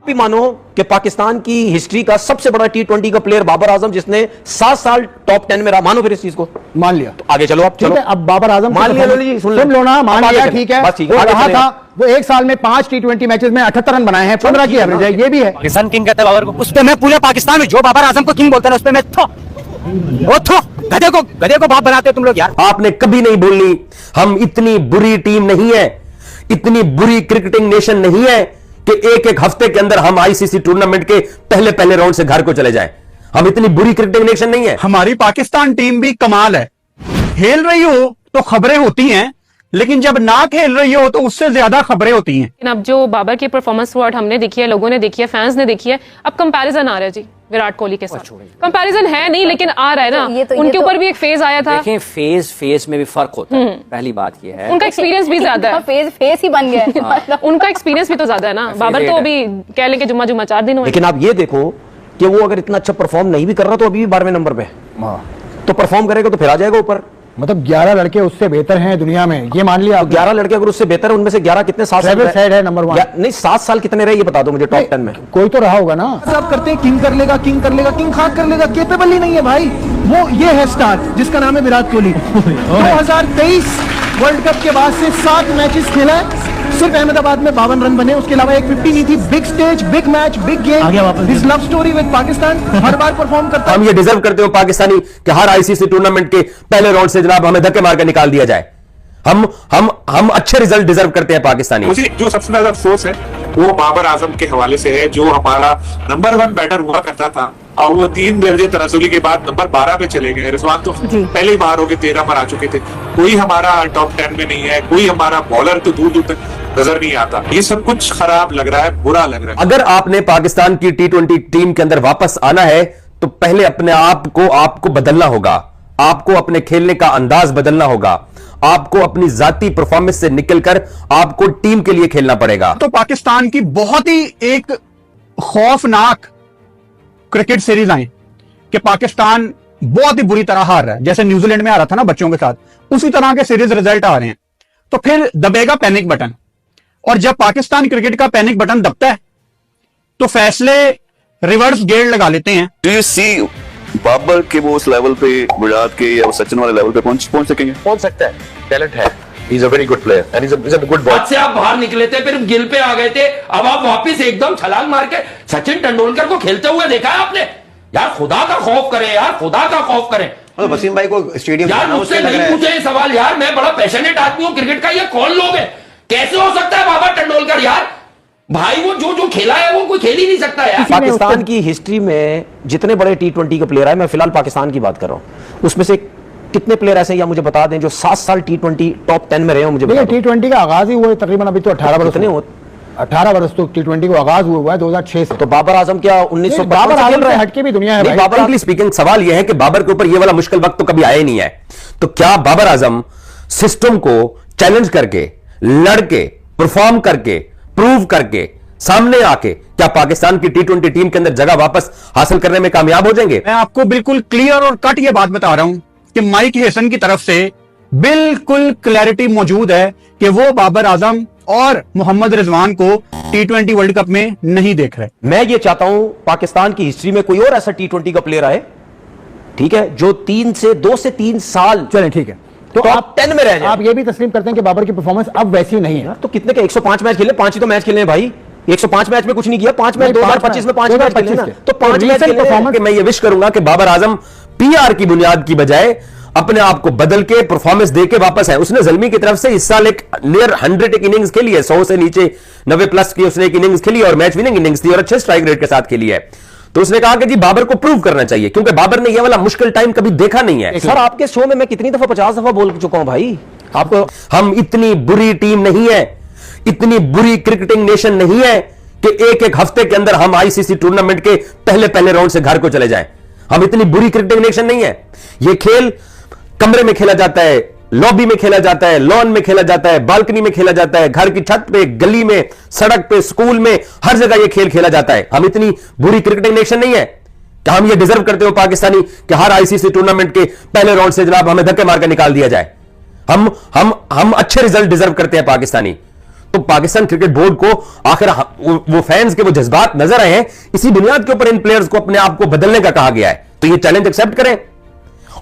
भी मानो कि पाकिस्तान की हिस्ट्री का सबसे बड़ा टी20 का प्लेयर बाबर आजम, जिसने 7 साल टॉप 10 में रहा, मानो फिर इस चीज को मान लिया तो आगे चलो आप। ठीक चलो है, अब बाबर आजम मान लिया, सुन लो ना, मान लिया, ठीक है, बस ठीक वो है, रहा था, वो एक साल में 5 टी20 मैचेस में 78 रन बनाए हैं, 15 की एवरेज है, ये भी है। पाकिस्तान किंग कहते हैं बाबर को, उस पे मैं पूरे पाकिस्तान में जो बाबर आजम को किंग बोलते हैं उस पे मैं गधे को बाप बनाते हो तुम लोग यार। आपने कभी नहीं बोलनी हम इतनी बुरी टीम नहीं है, इतनी बुरी क्रिकेटिंग नेशन नहीं है कि एक एक हफ्ते के अंदर हम आईसीसी टूर्नामेंट के पहले राउंड से घर को चले जाएं। हम इतनी बुरी क्रिकेटिंग नेशन नहीं है। हमारी पाकिस्तान टीम भी कमाल है, खेल रही हो तो खबरें होती हैं, लेकिन जब ना खेल रही हो तो उससे ज्यादा खबरें होती हैं। अब जो बाबर की परफॉर्मेंस वर्ड हमने देखी है, लोगों ने देखी है, फैंस ने देखी है, अब कंपैरिजन आ रहा है जी विराट कोहली के साथ। कंपैरिजन है नहीं, लेकिन आ रहा है ना, उनके ऊपर भी एक फेज आया था। देखें, फेज में भी फर्क होता है, पहली बात ये है। उनका एक्सपीरियंस भी ज्यादा है, फेस ही बन गया है। उनका एक्सपीरियंस भी तो ज्यादा है ना। बाबर तो अभी कह लें कि जुम्मा 4 दिन हुए। लेकिन आप ये देखो कि वो अगर इतना अच्छा परफॉर्म नहीं भी कर रहा तो अभी भी 12वें नंबर पे, तो परफॉर्म करेगा तो फिर आ जाएगा ऊपर। मतलब 11 लड़के उससे बेहतर हैं दुनिया में, ये मान लिया। 11 लड़के अगर उससे बेहतर है, उनमें से 11 कितने 7 साल है नंबर 1 नहीं 7 साल कितने रहे ये बता दो मुझे टॉप 10 में। कोई तो रहा होगा ना। सब करते हैं किंग कर लेगा, किंग कर लेगा, किंग खाक कर लेगा, केपेबल ही नहीं है भाई। वो ये है स्टार जिसका नाम है विराट कोहली। 2023 वर्ल्ड कप के बाद से 7 मैचेस खेला है, सिर्फ अहमदाबाद में 52 रन बने, उसके अलावा एक 50 नहीं थी। Big stage, big match, big game, his love story with Pakistan, her bar perform करता है। हम ये डिजर्व करते हो पाकिस्तानी कि हर आईसीसी टूर्नामेंट के पहले राउंड से जनाब हमें धक्के मार कर निकाल दिया जाए। हम अच्छे रिजल्ट डिजर्व करते हैं पाकिस्तानी। मुझे जो सबसे ज्यादा अफसोस है वो बाबर आजम के हवाले से है, जो हमारा नंबर 1 बैटर हुआ करता था और वो 3 दर्जे तनाजुली के बाद नंबर 12 पे चले गए। रिजवान तो पहले ही बाहर हो गए, 13 पर आ चुके थे। कोई हमारा टॉप 10 में नहीं है, कोई हमारा बॉलर तो दूर दूर तक नजर नहीं आता। ये सब कुछ खराब लग रहा है, बुरा लग रहा है। अगर आपने पाकिस्तान की टी20 टीम के अंदर वापस आना है तो पहले अपने आपको बदलना होगा, आपको अपने खेलने का अंदाज बदलना होगा, आपको अपनी जाती परफॉर्मेंस से निकलकर आपको टीम के लिए खेलना पड़ेगा। तो पाकिस्तान की बहुत ही एक खौफनाक क्रिकेट सीरीज आई कि पाकिस्तान बहुत ही बुरी तरह हार रहा है, जैसे न्यूजीलैंड में आ रहा था ना बच्चों के साथ, उसी तरह के सीरीज रिजल्ट आ रहे हैं। तो फिर दबेगा पैनिक बटन, और जब पाकिस्तान क्रिकेट का पैनिक बटन दबता है तो फैसले रिवर्स गियर लगा लेते हैं। डू यू सी बाबर के वो उस लेवल पे, विराट के या सचिन वाले लेवल पे पहुंच सकेंगे? पहुंच सकता है, टैलेंट है, he is a very good player and he is a good boy. से आप बाहर निकले थे, फिर गिल पे आ गए थे, अब आप वापस एकदम छलांग मार के सचिन तेंदुलकर को खेलते हुए देखा है आपने? यार खुदा का खौफ करें, यार खुदा का खौफ करें। वसीम भाई को स्टेडियम यार मुझसे नहीं पूछे सवाल, यार मैं बड़ा पैशनेट आदमी हूं क्रिकेट का, ये कौन लोग हैं? कैसे हो सकता है बाबर तेंदुलकर? यार भाई वो जो खेला है वो कोई खेल ही नहीं सकता यार। पाकिस्तान की हिस्ट्री में जितने बड़े टी20 के प्लेयर है, मैं फिलहाल पाकिस्तान की बात कर रहा हूं, उसमें से कितने प्लेयर ऐसे या मुझे बता दें जो 7 साल टी20 टॉप 10 में रहे हो? मुझे टी20 का आगाज ही हुआ है तकरीबन, अभी तो 18 वर्ष कितने हो? 18 वर्ष तो टी20 को आगाज हुआ है 2006 से। तो बाबर आजम क्या 1900 बाबर आजम से हटके भी दुनिया है। बाबर स्पीकिंग सवाल यह है कि बाबर के ऊपर यह वाला मुश्किल वक्त तो कभी आया ही नहीं है, तो क्या बाबर आजम सिस्टम को चैलेंज करके, लड़के, परफॉर्म करके, प्रूव करके, सामने आके क्या पाकिस्तान की टी20 टीम के अंदर जगह वापस हासिल करने में कामयाब हो जाएंगे? मैं आपको बिल्कुल क्लियर और कट ये बात बता रहा हूं कि माइक हेसन की तरफ से बिल्कुल क्लैरिटी मौजूद है कि वो बाबर आजम और मोहम्मद रिजवान को टी20 वर्ल्ड कप में नहीं देख रहे। मैं ये चाहता हूं पाकिस्तान की हिस्ट्री में कोई और ऐसा टी20 का प्लेयर आए, ठीक है, जो 2 से 3 साल चलें, ठीक है, तो आप 10 में रह जाए। आप ये भी तस्लीम करते हैं कि बाबर की परफॉर्मेंस अब वैसी नहीं है। तो कितने के 105 मैच खेले, 5 ही तो मैच खेले हैं भाई। 105 मैच में कुछ नहीं किया, 5 मैच 2025 में 5 मैच खेले ना, तो 5 मैच परफॉर्मेंस। मैं ये विश करूंगा कि बाबर आजम पीआर की बुनियाद की बजाय अपने आप को बदल के परफॉर्मेंस देके वापस आए। उसने ज़ल्मी की तरफ से इस साल एक नियर 100 एक इनिंग्स खेली है, 100 से नीचे 90 प्लस की उसने एक इनिंग्स खेली और मैच विनिंग इनिंग्स थी और अच्छे स्ट्राइक रेट के साथ खेली है। तो उसने कहा कि जी बाबर को प्रूव करना चाहिए, क्योंकि बाबर ने ये वाला मुश्किल टाइम कभी देखा नहीं है। सर आपके शो में मैं कितनी दफा 50 दफा बोल चुका हूं भाई आपको, हम इतनी बुरी टीम नहीं है, इतनी बुरी क्रिकेटिंग नेशन नहीं है कि एक एक हफ्ते के अंदर हम आईसीसी टूर्नामेंट के पहले राउंड से घर को चले जाएं। हम इतनी बुरी क्रिकेटिंग नेशन नहीं है। यह खेल कमरे में खेला जाता है, लॉबी में खेला जाता है, लॉन में खेला जाता है, बालकनी में खेला जाता है, घर की छत पे, गली में, सड़क पे, स्कूल में, हर जगह यह खेल खेला जाता है। हम इतनी बुरी क्रिकेटिंग नेशन नहीं है कि हम ये डिजर्व करते हो पाकिस्तानी कि हर आईसीसी टूर्नामेंट के पहले राउंड से जनाब हमें धक्के मारकर निकाल दिया जाए। हम अच्छे रिजल्ट डिजर्व करते हैं पाकिस्तानी। तो पाकिस्तान क्रिकेट बोर्ड को आखिर वो फैंस के वो जज्बात नजर आए हैं, इसी बुनियाद के ऊपर इन प्लेयर्स को अपने आप को बदलने का कहा गया है। तो ये चैलेंज एक्सेप्ट करें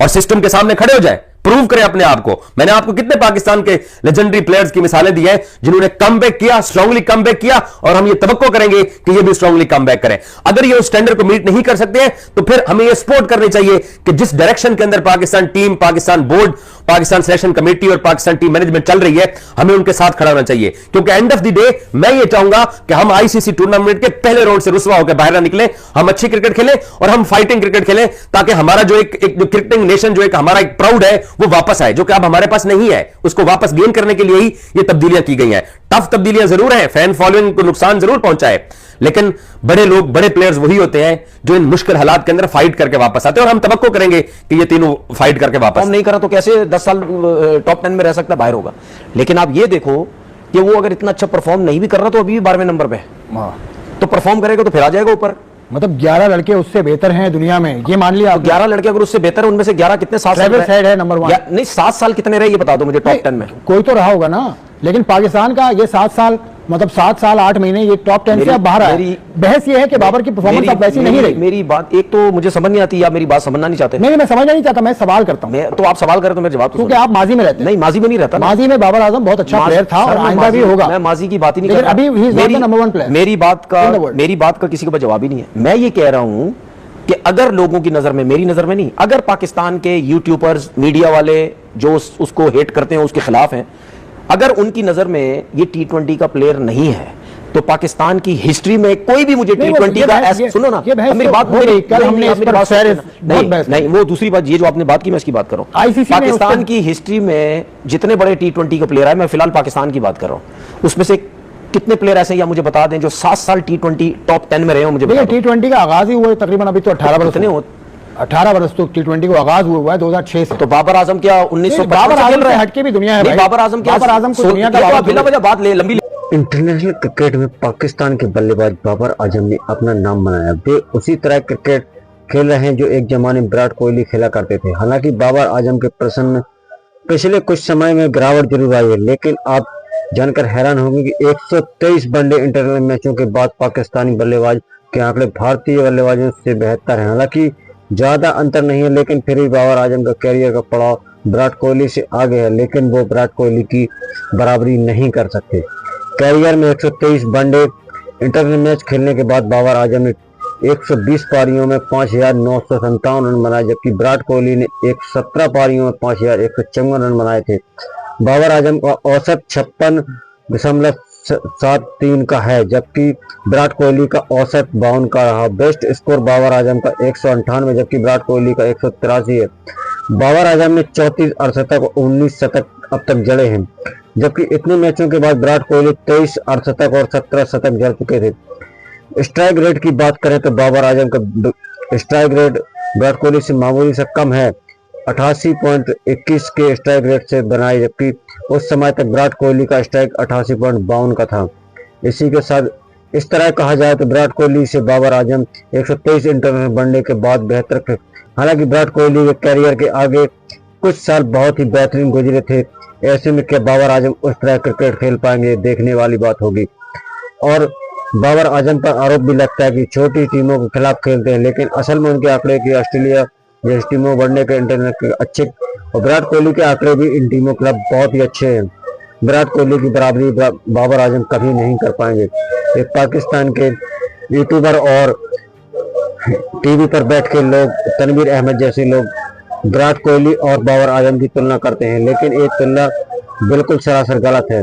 और सिस्टम के सामने खड़े हो जाए, प्रूव करें अपने आप को। मैंने आपको कितने पाकिस्तान के लेजेंडरी प्लेयर्स की मिसालें दी हैं जिन्होंने कमबैक किया, स्ट्रांगली कमबैक किया, और हम ये तवक्को करेंगे कि ये भी स्ट्रांगली कमबैक करें। अगर ये उस स्टैंडर्ड को मीट नहीं कर सकते हैं तो फिर हमें ये सपोर्ट करनी चाहिए कि जिस डायरेक्शन के अंदर Pakistan team, Pakistan board, Pakistan selection committee और पाकिस्तान टीम मैनेजमेंट चल रही है, हमें उनके साथ खड़ा होना चाहिए। क्योंकि एंड ऑफ द डे मैं ये चाहूंगा कि हम आईसीसी टूर्नामेंट के पहले राउंड से रुसवा होकर बाहर ना निकले, हम अच्छी क्रिकेट खेलें और हम फाइटिंग क्रिकेट खेलें, ताकि हमारा जो एक जो क्रिकेटिंग नेशन, जो एक हमारा एक प्राउड है, वो वापस आए, जो कि अब हमारे पास नहीं है। उसको वापस गेन करने के लिए ही ये तब्दीलियां की गई हैं। टफ तब्दीलियां जरूर हैं, फैन फॉलोइंग को नुकसान जरूर पहुंचा है, लेकिन बड़े लोग, बड़े प्लेयर्स वही होते हैं जो इन मुश्किल हालात के अंदर फाइट करके वापस आते हैं, और हम तवक्को करेंगे कि ये तीनों फाइट करके वापस। हम नहीं करा तो कैसे 10 साल टॉप 10 में रह सकता है, बाहर होगा। लेकिन आप ये देखो कि वो अगर इतना अच्छा परफॉर्म नहीं भी कर रहा तो अभी भी 12वें नंबर पे, तो परफॉर्म करेगा तो फिर आ जाएगा ऊपर। मतलब 11 लड़के उससे बेहतर हैं दुनिया में, ये मान लिया। 11 लड़के अगर उससे बेहतर है, उनमें से 11 कितने 7 साल है नंबर 1? नहीं, 7 साल कितने रहे ये बता दो मुझे टॉप 10 में। कोई तो रहा होगा ना, लेकिन पाकिस्तान का ये 7 साल, मतलब 7 साल 8 महीने ये टॉप 10 से अब बाहर आया। बहस ये है कि बाबर की परफॉर्मेंस अब वैसी नहीं रही। मेरी बात एक तो मुझे समझ नहीं आती, या मेरी बात समझना नहीं चाहते। नहीं, मैं समझना नहीं चाहता, मैं सवाल करता हूं। तो आप सवाल करें तो मेरे जवाब, क्योंकि आप माजी में रहते हैं। नहीं, माजी में नहीं रहता। माजी में बाबर आजम बहुत अच्छा प्लेयर था और आइंदा भी होगा। मैं माजी की बात ही नहीं कर रहा। अभी he is not the number 1 player. मेरी बात का किसी के पास जवाब ही नहीं है। मैं ये कह रहा हूं कि अगर लोगों की नजर में, मेरी नजर में नहीं, अगर पाकिस्तान के यूट्यूबर्स, मीडिया वाले जो उसको हेट करते हैं, उसके खिलाफ हैं, अगर उनकी नजर में ये T20 का प्लेयर नहीं है, तो पाकिस्तान की हिस्ट्री में कोई भी मुझे T20 का ऐसा, सुनो ना मेरी बात, नहीं वो दूसरी बात, ये जो आपने बात की मैं इसकी बात कर रहा हूं। पाकिस्तान की हिस्ट्री में जितने बड़े T20 के प्लेयर है, मैं फिलहाल पाकिस्तान की बात कर रहा हूं, उसमें से कितने प्लेयर ऐसे हैं या मुझे बता दें जो 7 साल T20 टॉप 10 में रहे हो मुझे बता दो। T20 का आगाज ही हुआ है तकरीबन, अभी तो 18 वर्ष नहीं हो, 18 वर्ष तो T20 को आगाज हुआ है 2006 से। तो बाबर आजम क्या 1955 से खेल रहे हैं? हटके भी दुनिया है। बाबर आजम क्या, बाबर आजम को दुनिया का बिना वजह बात ले लंबी। इंटरनेशनल क्रिकेट में पाकिस्तान के बल्लेबाज बाबर आजम ने अपना नाम बनाया। वे उसी तरह क्रिकेट खेल रहे हैं जो एक जमाने में विराट कोहली खेला करते थे। हालांकि बाबर आजम के प्रश्न में पिछले कुछ समय में गिरावट जरूर आई है, लेकिन आप जानकर हैरान होंगे कि 123 वनडे इंटरनेशनल मैचों के बाद पाकिस्तानी बल्लेबाज के आंकड़े भारतीय बल्लेबाजों से बेहतर हैं। हालांकि ज्यादा अंतर नहीं है, लेकिन फिर भी बाबर आजम का कैरियर का पड़ाव विराट कोहली से आगे है, लेकिन वो विराट कोहली की बराबरी नहीं कर सकते। कैरियर में 123 वनडे इंटरनेशनल मैच खेलने के बाद बाबर आजम ने 120 पारियों में 5,957 रन बनाए, जबकि विराट कोहली ने 117 पारियों में 5,154 रन बनाए थे। बाबर आजम का औसत 56.73 का है, जबकि विराट कोहली का औसत 52 का रहा। बेस्ट स्कोर बाबर आजम का 198, जबकि विराट कोहली का 183 है। बाबर आजम ने 34 अर्धशतक और 19 शतक अब तक जड़े हैं, जबकि इतने मैचों के बाद विराट कोहली 23 अर्धशतक और 17 शतक जड़ चुके थे। स्ट्राइक रेट की बात करें तो बाबर आजम का स्ट्राइक रेट विराट कोहली से मामूली से कम है, 88.21 के स्ट्राइक रेट से बनाए, जबकि उस समय तक विराट कोहली का स्ट्राइक 88.52 का था। इसी के साथ इस तरह कहा जाए तो विराट कोहली से बाबर आजम 123 इंटरनेशनल वनडे के बाद बेहतर। हालांकि विराट कोहली के कैरियर के आगे कुछ साल बहुत ही बेहतरीन गुजरे थे, ऐसे में क्या बाबर आजम उस तरह क्रिकेट खेल पाएंगे, देखने वाली बात होगी। और बाबर आजम पर आरोप भी लगता है कि छोटी टीमों के खिलाफ खेलते हैं, लेकिन असल में उनके आंकड़े की ऑस्ट्रेलिया जैसी टीमों बढ़ने के इंटरनेशनल अच्छे, और विराट कोहली के आंकड़े भी इन टीमों के खिलाफ बहुत ही अच्छे हैं। विराट कोहली की बराबरी बाबर आजम कभी नहीं कर पाएंगे। एक पाकिस्तान के यूट्यूबर और टीवी पर बैठ के लोग, तनवीर अहमद जैसे लोग विराट कोहली और बाबर आजम की तुलना करते हैं, लेकिन ये तुलना बिल्कुल सरासर गलत है,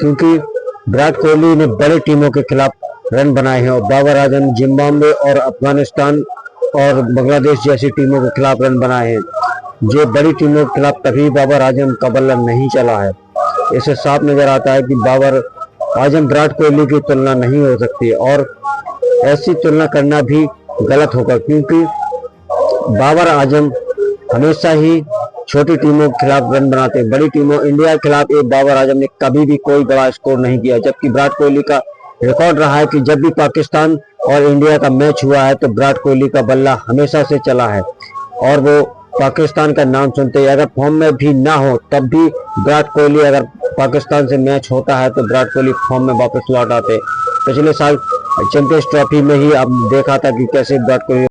क्योंकि विराट कोहली ने बड़ी टीमों के खिलाफ रन बनाए हैं और बाबर आजम जिम्बाब्वे और अफगानिस्तान और बांग्लादेश जैसी टीमों के खिलाफ रन बनाए हैं। जो बड़ी टीमों के खिलाफ तभी बाबर आजम का बल्ला नहीं चला है। इससे साफ नजर आता है कि बाबर आजम विराट कोहली की तुलना नहीं हो सकती, और ऐसी तुलना करना भी गलत होगा, क्योंकि बाबर आजम हमेशा ही छोटी टीमों के खिलाफ रन बनाते हैं। बड़ी टीमों, इंडिया के खिलाफ एक बाबर आजम ने कभी भी कोई बड़ा स्कोर नहीं किया, जबकि विराट कोहली का रिकॉर्ड रहा है कि जब भी पाकिस्तान और इंडिया का मैच हुआ है तो विराट कोहली का बल्ला हमेशा से चला है, और वो पाकिस्तान का नाम सुनते हैं। अगर फॉर्म में भी ना हो तब भी विराट कोहली, अगर पाकिस्तान से मैच होता है तो विराट कोहली फॉर्म में वापस लौट आते। पिछले साल चैंपियंस ट्रॉफी में ही अब देखा था कि कैसे विराट कोहली